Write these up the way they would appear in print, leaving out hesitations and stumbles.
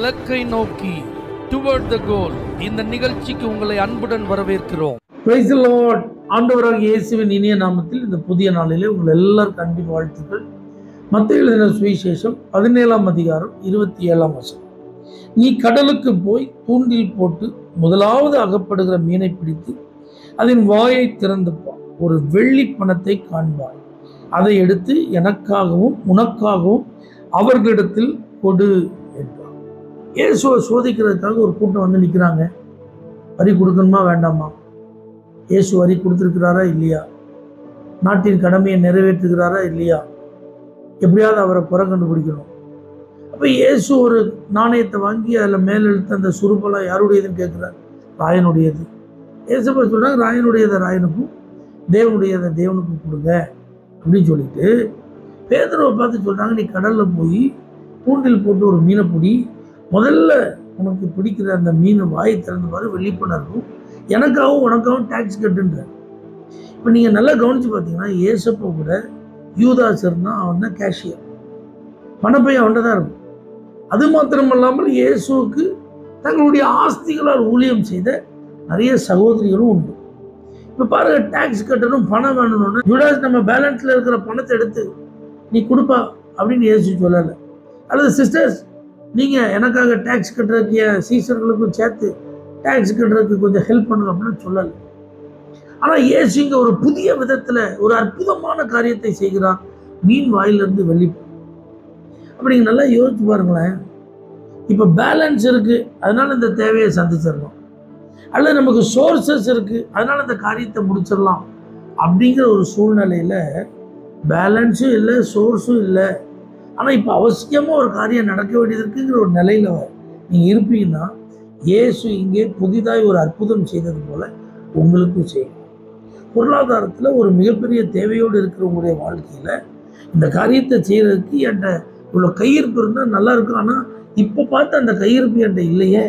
இலக்கை நோக்கி டுவர்ட் த கோல். இந்த நிகழ்ச்சிக்கு உங்களை அன்புடன் வரவேற்கிறோம். Praise the Lord. ஆண்டவராகிய இயேசுவின் இனிய நாமத்தில் இந்த புதிய நாளிலே உங்கள் எல்லாருக்கும் அன்பின் வாழ்த்துக்கள். மத்தேயு எழுதின சுவிசேஷம் 17ஆம் அதிகாரம் 27ஆம் வசனம். நீ கடலுக்கு போய் தூண்டில் போட்டு முதலாவது அகப்படுகிற மீனை பிடித்து அதன் வாயை திறந்து ஒரு வெள்ளி பணத்தை காண்பாய். அதை எடுத்து எனக்காகவும் உனக்காகவும் அவர்களிடத்தில் கொடு என்றார். இயேசுவை சோதிக்கிறதுக்காக ஒரு கூட்டம் வந்து நிற்கிறாங்க. வரி கொடுக்கணுமா வேண்டாமா? இயேசு வரி கொடுத்துருக்கிறாரா இல்லையா? நாட்டின் கடமையை நிறைவேற்றுகிறாரா இல்லையா? எப்படியாவது அவரை குறை கண்டுபிடிக்கணும். அப்போ இயேசு ஒரு நாணயத்தை வாங்கி அதில் மேலெழுத்து அந்த சுருப்பெல்லாம் யாருடையதுன்னு கேட்குறாரு. ராயனுடையது. இயேசுப்பா சொல்கிறாங்க, ராயனுடையதை ராயனுக்கும் தேவனுடையதை தேவனுக்கும் கொடுங்க அப்படின்னு சொல்லிட்டு பேதுருவை பார்த்து சொல்கிறாங்க, நீ கடலில் போய் தூண்டில் போட்டு ஒரு மீனை பிடி. முதல்ல உனக்கு பிடிக்கிற அந்த மீன் வாயை திறந்து பாரு, வெள்ளிப்பணம் இருக்கும். எனக்காகவும் உனக்காகவும் டேக்ஸ் கட்டுன்ற. இப்போ நீங்கள் நல்லா கவனித்து பார்த்தீங்கன்னா இயேசப்பா கூட யூதாஸ் இருந்தால் அவன் தான் கேஷியர். பணப்பை அவன்கிட்ட தான் இருக்கும். அது மாத்திரமல்லாமல் இயேசுவுக்கு தங்களுடைய ஆஸ்திகளால் ஊழியம் செய்த நிறைய சகோதரிகளும் உண்டு. இப்போ பாருங்க, டேக்ஸ் கட்டணும், பணம் வேணும்னு யூதாஸ் நம்ம பேலன்ஸில் இருக்கிற பணத்தை எடுத்து நீ கொடுப்பா அப்படின்னு இயேசு சொல்லலை. அல்லது சிஸ்டர்ஸ், நீங்கள் எனக்காக டேக்ஸ் கட்டுறதுக்கு சீசர்களுக்கும் சேர்த்து டேக்ஸ் கட்டுறதுக்கு கொஞ்சம் ஹெல்ப் பண்ணுங்க அப்படின்னு சொல்லலை. ஆனால் இயேசு இங்கே ஒரு புதிய விதத்தில் ஒரு அற்புதமான காரியத்தை செய்கிறார். மீன் வாயிலிருந்து வெளிப்படும். அப்படி நீங்கள் நல்லா யோசிச்சு பாருங்களேன். இப்போ பேலன்ஸ் இருக்குது, அதனால இந்த தேவையை சந்திச்சிடலாம். அல்லது நமக்கு சோர்சஸ் இருக்குது, அதனால இந்த காரியத்தை முடிச்சிடலாம். அப்படிங்கிற ஒரு சூழ்நிலையில் பேலன்ஸும் இல்லை, சோர்ஸும் இல்லை. ஆனால் இப்போ அவசியமாக ஒரு காரியம் நடக்க வேண்டியது இருக்குங்கிற ஒரு நிலையில் நீங்கள் இருப்பீங்கன்னா இயேசு இங்கே புதிதாய் ஒரு அற்புதம் செய்தது போல் உங்களுக்கும் செய்யும். பொருளாதாரத்தில் ஒரு மிகப்பெரிய தேவையோடு இருக்கிற உங்களுடைய வாழ்க்கையில் இந்த காரியத்தை செய்கிறதுக்கு என்கிட்ட இவ்வளோ கையிருப்பு இருந்தால் நல்லா இருக்கும். ஆனால் இப்போ பார்த்து அந்த கையிருப்பு என்கிட்ட இல்லையே.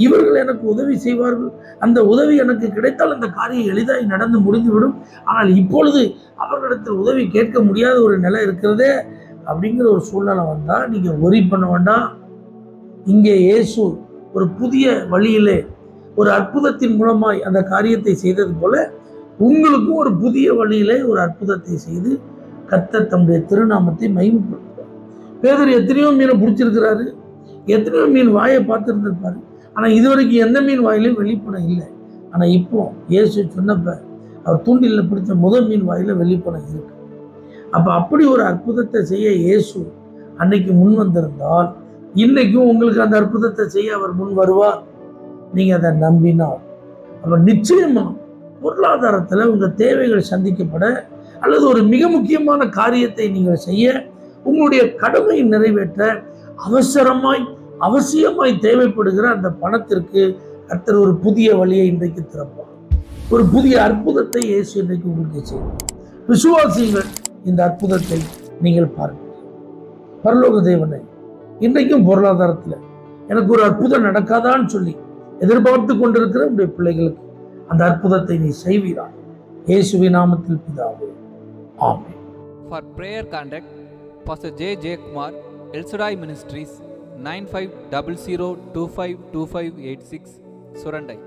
இவர்கள் எனக்கு உதவி செய்வார்கள், அந்த உதவி எனக்கு கிடைத்தால் அந்த காரியம் எளிதாய் நடந்து முடிந்துவிடும். ஆனால் இப்பொழுது அவர்களிடத்தில் உதவி கேட்க முடியாத ஒரு நிலை இருக்கிறதே அப்படிங்கிற ஒரு சூழ்நிலை வந்தால் நீங்கள் ஒரி பண்ண வேண்டாம். இங்கே இயேசு ஒரு புதிய வழியிலே ஒரு அற்புதத்தின் மூலமாய் அந்த காரியத்தை செய்தது போல உங்களுக்கும் ஒரு புதிய வழியிலே ஒரு அற்புதத்தை செய்து கர்த்தர் தம்முடைய திருநாமத்தை மகிமைப்படுத்துவார். பேதுரு எத்தனையோ மீனை பிடிச்சிருக்கிறாரு, எத்தனையோ மீன் வாயை பார்த்துருந்துருப்பாரு. ஆனால் இதுவரைக்கும் எந்த மீன் வாயிலையும் வெளிப்படம் இல்லை. ஆனால் இப்போ இயேசு சொன்னப்ப அவர் தூண்டிலில் பிடிச்ச முதல் மீன் வாயில வெளிப்படம் இருக்கு. அப்போ அப்படி ஒரு அற்புதத்தை செய்ய இயேசு அன்னைக்கு முன் வந்திருந்தால் இன்னைக்கும் உங்களுக்கு அந்த அற்புதத்தை செய்ய அவர் முன் வருவார். நீங்கள் அதை நம்பினால் அப்போ நிச்சயமா பொருளாதாரத்தில் உங்கள் தேவைகள் சந்திக்கப்பட அல்லது ஒரு மிக முக்கியமான காரியத்தை நீங்கள் செய்ய, உங்களுடைய கடமையை நிறைவேற்ற அவசியமாய் தேவைப்படுகிற அந்த பணத்திற்கு கர்த்தர் ஒரு புதிய வழியை இன்றைக்கு திறப்பார். ஒரு புதிய அற்புதத்தை இயேசு இன்றைக்கு உங்களுக்கு செய்யும். விசுவாசிகள் இந்த அற்புதத்தை நீங்கள் பாருங்கள். பரலோக தேவனை, இன்றைக்கும் பொருளாதாரத்தில் எனக்கு ஒரு அற்புதம் நடக்காதான்னு சொல்லி எதிர்பார்த்து கொண்டிருக்கிற உங்களுடைய பிள்ளைகளுக்கு அந்த அற்புதத்தை நீ செய்வீராய். இயேசுவின் நாமத்தில் பிதாவே, ஆமென். For prayer contact Pastor J. J. Kumar, El Shaddai Ministries, 9500252586, Surandai.